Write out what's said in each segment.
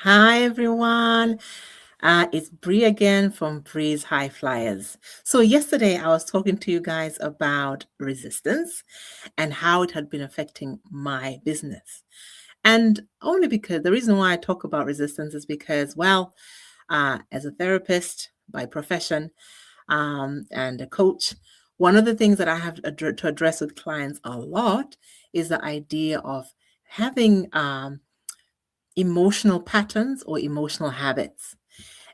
Hi, everyone. It's Bree again from Bree's High Flyers. So, yesterday I was talking to you guys about resistance and how it had been affecting my business. And only because the reason why I talk about resistance is because, well, as a therapist by profession and a coach, one of the things that I have to address with clients a lot is the idea of having emotional patterns or emotional habits.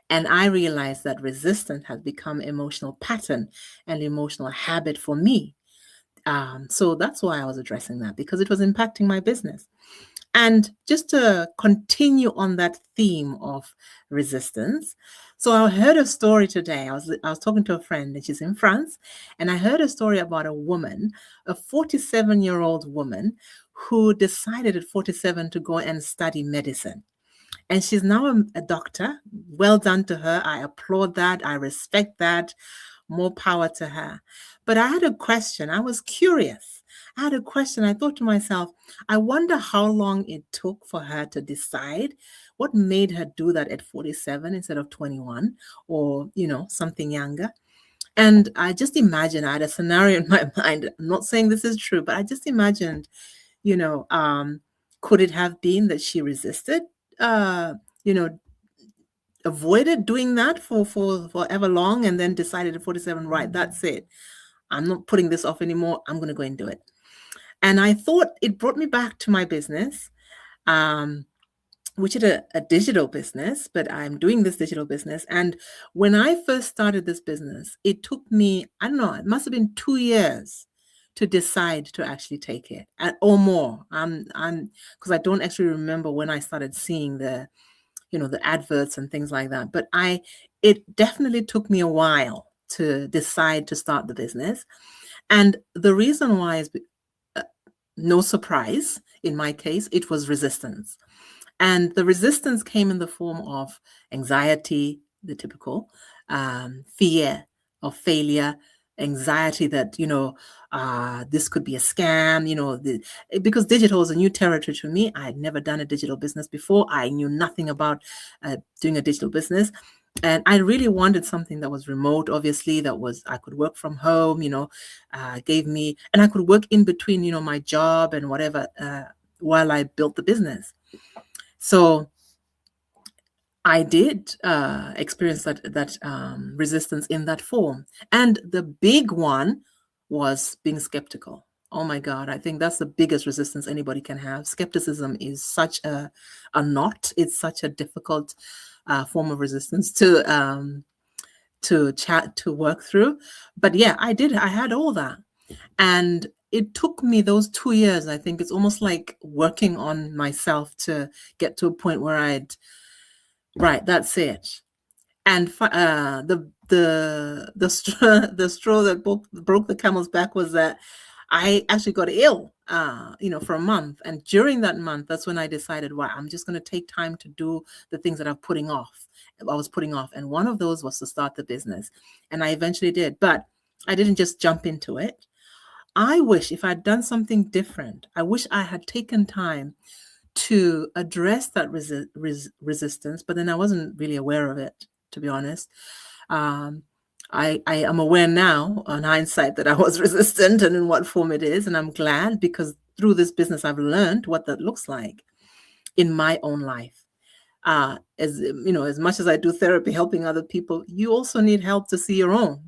And I realized that resistance has become emotional pattern and emotional habit for me. So that's why I was addressing that because it was impacting my business. And just to continue on that theme of resistance, so I heard a story today. I was talking to a friend, and she's in France, and I heard a story about a woman, a 47-year-old woman, who decided at 47 to go and study medicine. And she's now a doctor. Well done to her. I applaud that. I respect that. More power to her. But I had a question. I was curious. I had a question. I thought to myself, I wonder how long it took for her to decide what made her do that at 47 instead of 21 or, something younger. And I just imagined, I had a scenario in my mind. I'm not saying this is true, but I just imagined, you know, um, could it have been that she resisted, uh, you know, avoided doing that for forever long and then decided at 47, right, that's it. I'm not putting this off anymore. I'm going to go and do it. And I thought it brought me back to my business, um, which is a digital business, but I'm doing this digital business. And when I first started this business, it took me, I don't know, it must have been 2 years to decide to actually take it or more. Because I don't actually remember when I started seeing the adverts and things like that. But it definitely took me a while to decide to start the business. And the reason why is uh, no surprise in my case, it was resistance. And the resistance came in the form of anxiety, the typical, fear of failure, anxiety that, this could be a scam, because digital is a new territory to me. I had never done a digital business before. I knew nothing about doing a digital business. And I really wanted something that was remote, obviously, I could work from home, gave me, and I could work in between, my job and whatever, while I built the business. So I did experience that resistance in that form, and the big one was being skeptical. Oh my God, I think that's the biggest resistance anybody can have. Skepticism is such a knot. It's such a difficult form of resistance to work through. But yeah, I did. I had all that, and it took me those 2 years. I think it's almost like working on myself to get to a point where right, that's it. And the straw that broke the camel's back was that I actually got ill, for a month. And during that month, that's when I decided, wow, I'm just going to take time to do the things that I was putting off. And one of those was to start the business. And I eventually did, but I didn't just jump into it. I wish if I'd done something different, I wish I had taken time to address that resistance, but then I wasn't really aware of it, to be honest. Um, I am aware now, on hindsight, that I was resistant and in what form it is, and I'm glad because through this business I've learned what that looks like in my own life. As much as I do therapy, helping other people, you also need help to see your own.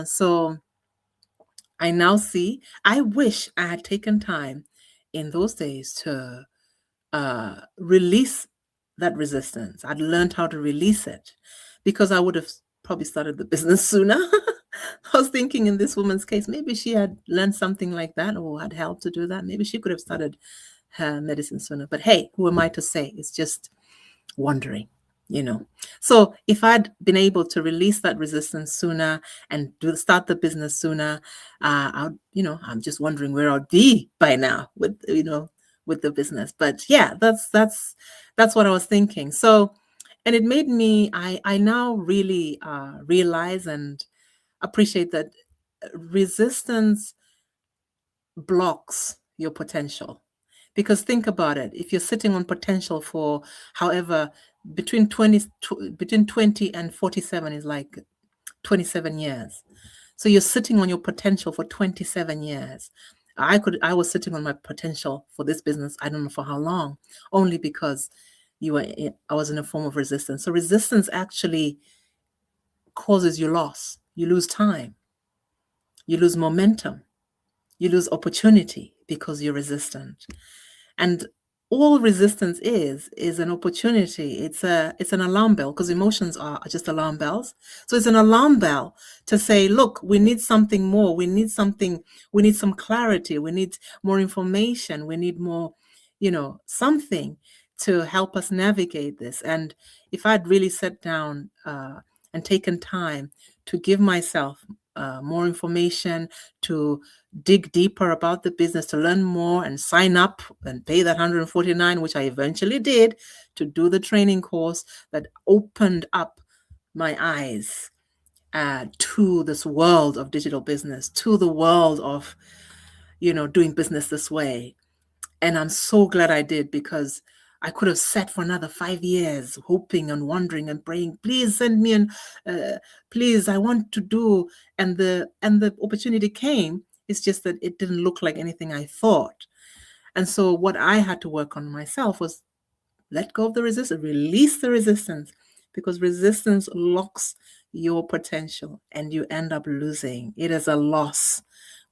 So I now see. I wish I had taken time in those days to release that resistance. I'd learned how to release it because I would have probably started the business sooner. I was thinking in this woman's case, maybe she had learned something like that or had helped to do that. Maybe she could have started her medicine sooner. But hey, who am I to say? It's just wondering. So if I'd been able to release that resistance sooner and start the business sooner, I'm just wondering where I'd be by now with the business. But yeah, that's what I was thinking. So, and it made me, I now really realize and appreciate that resistance blocks your potential Because think about it. If you're sitting on potential for however between 20 between 20 and 47 is like 27 years. So you're sitting on your potential for 27 years. I was sitting on my potential for this business, I don't know for how long, only because I was in a form of resistance. So resistance actually causes you loss. You lose time, you lose momentum, you lose opportunity because you're resistant. And all resistance is an opportunity. It's an alarm bell, because emotions are just alarm bells. So it's an alarm bell to say, look, we need something more. We need something. We need some clarity. We need more information. We need more, something to help us navigate this. And if I'd really sat down and taken time to give myself more information, to dig deeper about the business, to learn more and sign up and pay that 149, which I eventually did, to do the training course that opened up my eyes to this world of digital business, to the world of, doing business this way. And I'm so glad I did, because I could have sat for another 5 years hoping and wondering and praying, please send me and please, I want to do. And the opportunity came. It's just that it didn't look like anything I thought. And so what I had to work on myself was let go of the resistance, release the resistance, because resistance locks your potential and you end up losing. It is a loss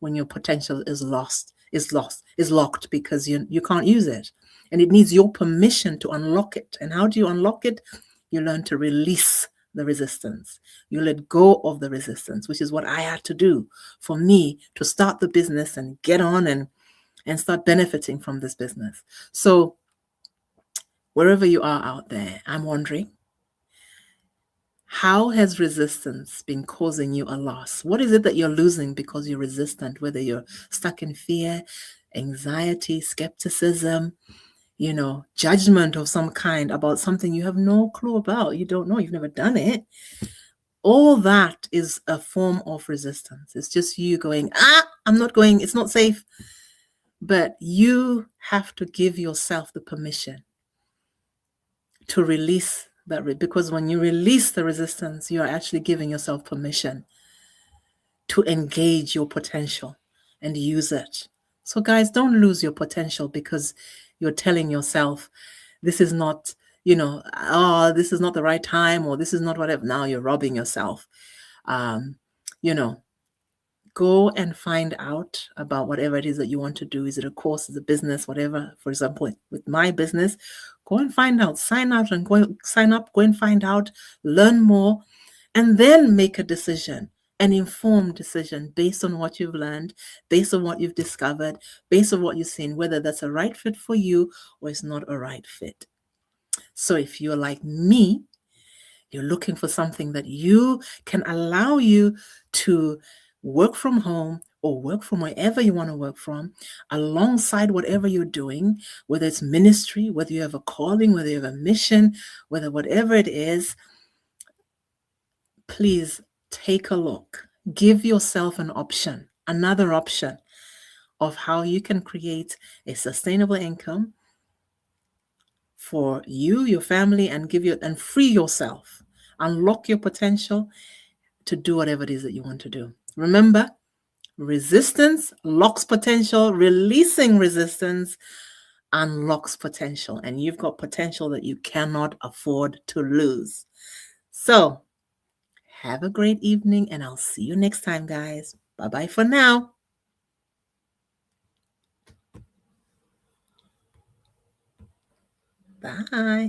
when your potential is locked, because you can't use it. And it needs your permission to unlock it. And how do you unlock it? You learn to release the resistance. You let go of the resistance, which is what I had to do for me to start the business and get on and start benefiting from this business. So wherever you are out there, I'm wondering, how has resistance been causing you a loss? What is it that you're losing because you're resistant? Whether you're stuck in fear, anxiety, skepticism, judgment of some kind about something you have no clue about. You don't know, you've never done it. All that is a form of resistance. It's just you going, I'm not going, it's not safe. But you have to give yourself the permission to release that, because when you release the resistance, you are actually giving yourself permission to engage your potential and use it. So guys, don't lose your potential because you're telling yourself this is not, this is not the right time, or this is not whatever. Now you're robbing yourself. You know, Go and find out about whatever it is that you want to do. Is it a course, is it a business, whatever? For example, with my business, go and find out, sign out and sign up, go and find out, learn more, and then make a decision, an informed decision based on what you've learned, based on what you've discovered, based on what you've seen, whether that's a right fit for you or it's not a right fit. So if you're like me, you're looking for something that you can allow you to work from home or work from wherever you want to work from, alongside whatever you're doing, whether it's ministry, whether you have a calling, whether you have a mission, whether whatever it is, please take a look. Give yourself an option, another option of how you can create a sustainable income for you, your family, and free yourself. Unlock your potential to do whatever it is that you want to do. Remember, resistance locks potential. Releasing resistance unlocks potential. And you've got potential that you cannot afford to lose. So have a great evening, and I'll see you next time, guys. Bye-bye for now. Bye.